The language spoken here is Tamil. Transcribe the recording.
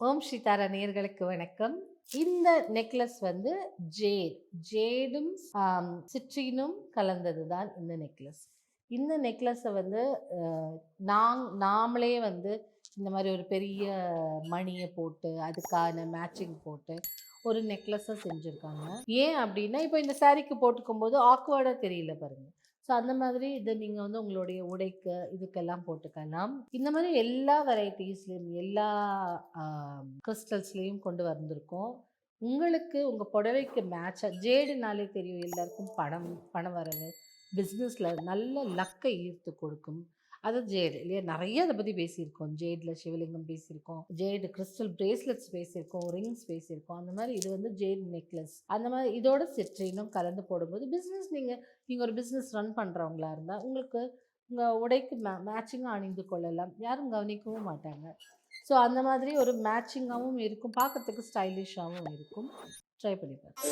ஓம் ஸ்ரீ தாரா நேயர்களுக்கு வணக்கம். இந்த நெக்லஸ் வந்து ஜேடும் சிட்ரினும் கலந்தது தான் இந்த நெக்லஸ். இந்த நெக்லஸை வந்து நாமளே வந்து இந்த மாதிரி ஒரு பெரிய மணியை போட்டு அதுக்கான மேட்சிங் போட்டு ஒரு நெக்லஸை செஞ்சுருக்காங்க. ஏன் அப்படின்னா இப்போ இந்த சாரீக்கு போட்டுக்கும் போது ஆக்வர்டாக தெரியல பாருங்க. ஸோ அந்த மாதிரி இதை நீங்கள் வந்து உங்களுடைய உடைக்கு இதுக்கெல்லாம் போட்டுக்கலாம். இந்த மாதிரி எல்லா வெரைட்டிஸ்லேயும் எல்லா கிறிஸ்டல்ஸ்லேயும் கொண்டு வந்திருக்கோம். உங்களுக்கு உங்கள் புடவைக்கு மேட்சாக ஜேடுனாலே தெரியும் எல்லாருக்கும் பண வரவு பிஸ்னஸில் நல்ல லக்கை ஈர்த்து கொடுக்கும். அது ஜேடு இல்லையா? நிறைய அதை பற்றி பேசியிருக்கோம். ஜேடில் சிவலிங்கம் பேசியிருக்கோம், ஜேடு கிறிஸ்டல் பிரேஸ்லெட்ஸ் பேசியிருக்கோம், ரிங்ஸ் பேசியிருக்கோம். அந்த மாதிரி இது வந்து ஜேடு நெக்லஸ். அந்த மாதிரி இதோட சிட்ரினும் கலந்து போடும்போது பிஸ்னஸ் நீங்கள் ஒரு பிஸ்னஸ் ரன் பண்ணுறவங்களா இருந்தால் உங்களுக்கு உங்கள் உடைக்கு மேட்சிங்காக அணிந்து கொள்ளலாம். யாரும் கவனிக்கவும் மாட்டாங்க. ஸோ அந்த மாதிரி ஒரு மேட்சிங்காகவும் இருக்கும், பார்க்கறதுக்கு ஸ்டைலிஷாகவும் இருக்கும். ட்ரை பண்ணி பாருங்க.